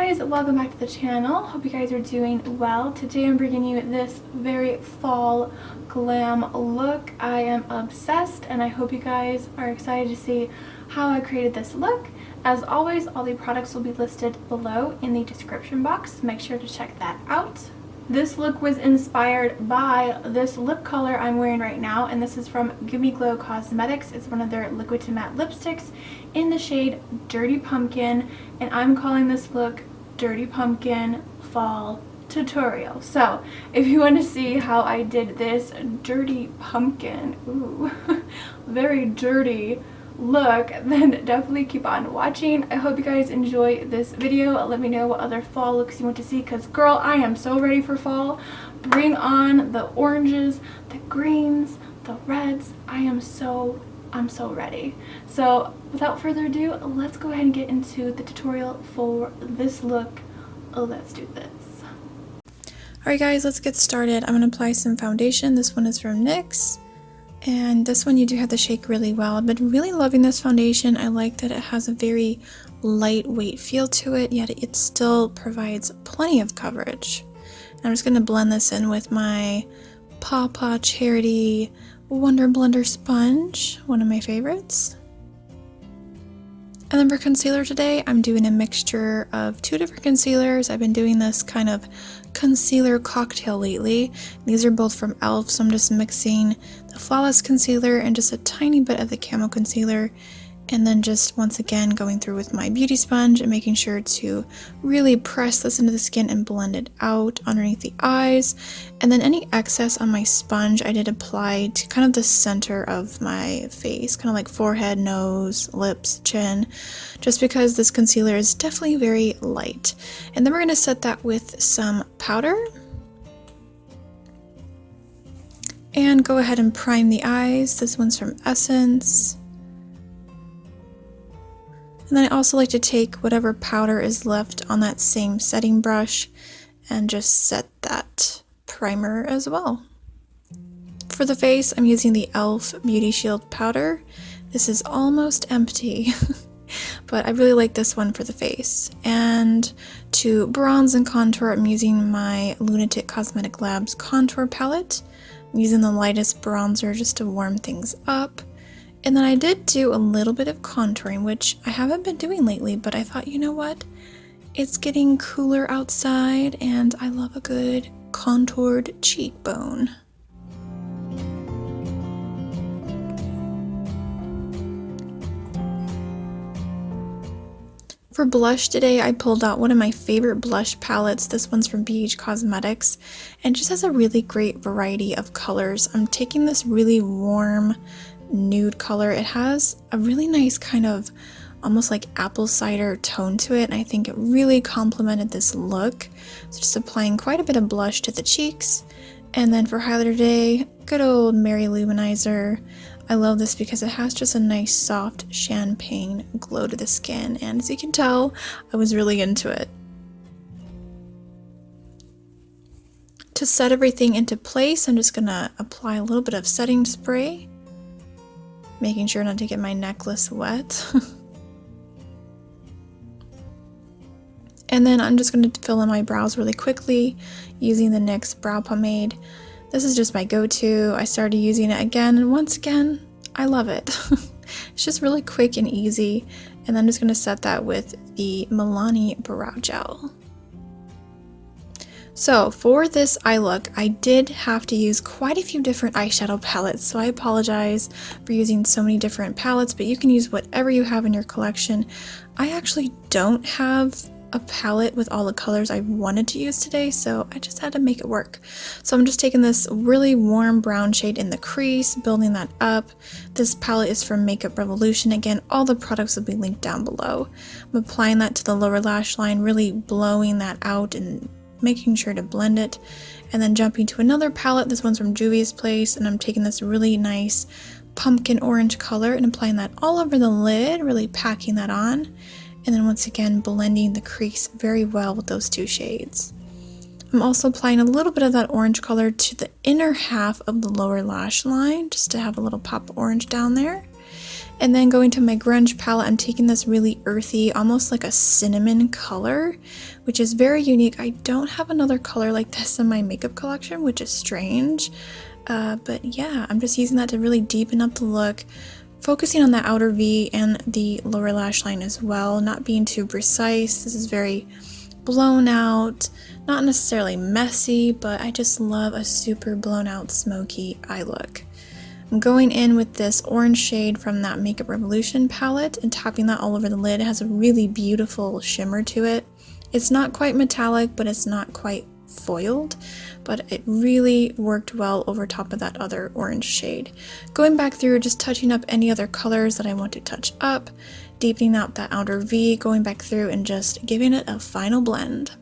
guys, welcome back to the channel. Hope you guys are doing well. Today I'm bringing you this very fall glam look. I am obsessed and I hope you guys are excited to see how I created this look. As always, all the products will be listed below in the description box. Make sure to check that out. This look was inspired by this lip color I'm wearing right now, and this is from Gimme Glow Cosmetics. It's one of their liquid to matte lipsticks in the shade Dirty Pumpkin, and I'm calling this look Dirty Pumpkin Fall Tutorial. So if you want to see how I did this dirty pumpkin, ooh, very dirty look, then definitely keep on watching. I hope you guys enjoy this video. Let me know what other fall looks you want to see, because girl, I am so ready for fall. Bring on the oranges, the greens, the reds. I'm so ready. So without further ado, let's go ahead and get into the tutorial for this look. Let's do this. Alright guys, let's get started. I'm going to apply some foundation. This one is from NYX. And this one you do have to shake really well. I've been really loving this foundation. I like that it has a very lightweight feel to it, yet it still provides plenty of coverage. And I'm just going to blend this in with my Paw Charity Wonder Blender sponge, one of my favorites. And then for concealer today, I'm doing a mixture of two different concealers. I've been doing this kind of concealer cocktail lately. These are both from e.l.f., so I'm just mixing the Flawless concealer and just a tiny bit of the Camo concealer, and then just once again going through with my beauty sponge and making sure to really press this into the skin and blend it out underneath the eyes. And then any excess on my sponge I did apply to kind of the center of my face, kind of like forehead, nose, lips, chin, just because this concealer is definitely very light. And then we're going to set that with some powder and go ahead and prime the eyes. This one's from Essence. And then I also like to take whatever powder is left on that same setting brush and just set that primer as well. For the face, I'm using the e.l.f. Beauty Shield powder. This is almost empty, but I really like this one for the face. And to bronze and contour, I'm using my Lunatic Cosmetic Labs contour palette. I'm using the lightest bronzer just to warm things up. And then I did do a little bit of contouring, which I haven't been doing lately, but I thought, you know what? It's getting cooler outside and I love a good contoured cheekbone. For blush today, I pulled out one of my favorite blush palettes. This one's from BH Cosmetics and just has a really great variety of colors. I'm taking this really warm nude color. It has a really nice kind of almost like apple cider tone to it, and I think it really complemented this look. So just applying quite a bit of blush to the cheeks. And then for highlighter today, good old Mary Luminizer. I love this because it has just a nice soft champagne glow to the skin, and as you can tell, I was really into it. To set everything into place, I'm just gonna apply a little bit of setting spray, making sure not to get my necklace wet. And then I'm just going to fill in my brows really quickly using the NYX brow pomade. This is just my go-to. I started using it again, and once again, I love it. It's just really quick and easy. And I'm just going to set that with the Milani brow gel. So for this eye look, I did have to use quite a few different eyeshadow palettes, so I apologize for using so many different palettes, but you can use whatever you have in your collection. I actually don't have a palette with all the colors I wanted to use today, so I just had to make it work. So I'm just taking this really warm brown shade in the crease, building that up. This palette is from Makeup Revolution. Again, all the products will be linked down below. I'm applying that to the lower lash line, really blowing that out and making sure to blend it, and then jumping to another palette. This one's from Juvia's Place, and I'm taking this really nice pumpkin orange color and applying that all over the lid, really packing that on, and then once again blending the crease very well with those two shades. I'm also applying a little bit of that orange color to the inner half of the lower lash line just to have a little pop of orange down there. And then going to my grunge palette, I'm taking this really earthy, almost like a cinnamon color, which is very unique. I don't have another color like this in my makeup collection, which is strange. But yeah, I'm just using that to really deepen up the look, focusing on the outer V and the lower lash line as well, not being too precise. This is very blown out, not necessarily messy, but I just love a super blown out smoky eye look. I'm going in with this orange shade from that Makeup Revolution palette and tapping that all over the lid. It has a really beautiful shimmer to it. It's not quite metallic, but it's not quite foiled, but it really worked well over top of that other orange shade. Going back through, just touching up any other colors that I want to touch up, deepening out that outer V, going back through and just giving it a final blend.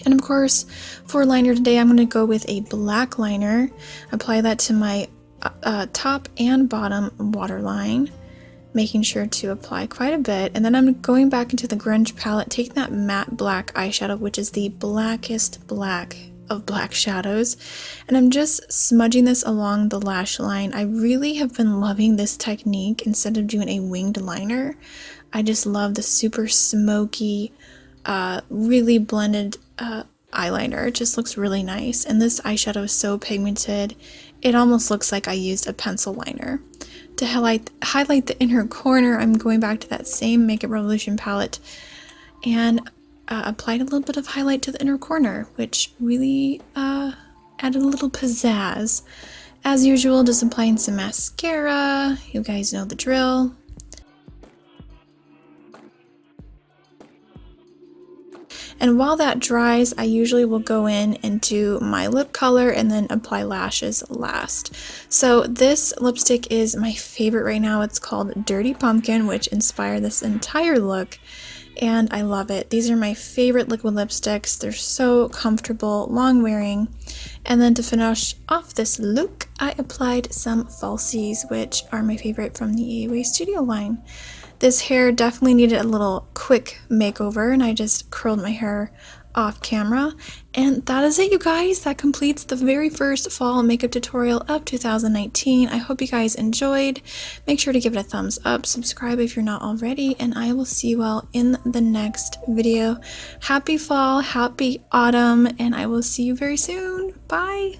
And of course, for liner today, I'm going to go with a black liner, apply that to my top and bottom waterline, making sure to apply quite a bit, and then I'm going back into the grunge palette, taking that matte black eyeshadow, which is the blackest black of black shadows, and I'm just smudging this along the lash line. I really have been loving this technique instead of doing a winged liner. I just love the super smoky, really blended eyeliner. It just looks really nice, and this eyeshadow is so pigmented, it almost looks like I used a pencil liner. To highlight the inner corner, I'm going back to that same Makeup Revolution palette and applied a little bit of highlight to the inner corner, which really added a little pizzazz. As usual, just applying some mascara. You guys know the drill. And while that dries, I usually will go in and do my lip color and then apply lashes last. So this lipstick is my favorite right now. It's called Dirty Pumpkin, which inspired this entire look, and I love it. These are my favorite liquid lipsticks. They're so comfortable, long wearing. And then to finish off this look, I applied some falsies, which are my favorite from the AOA Studio line. This hair definitely needed a little quick makeover, and I just curled my hair off camera. And that is it, you guys. That completes the very first fall makeup tutorial of 2019. I hope you guys enjoyed. Make sure to give it a thumbs up, subscribe if you're not already, and I will see you all in the next video. Happy fall, happy autumn, and I will see you very soon. Bye!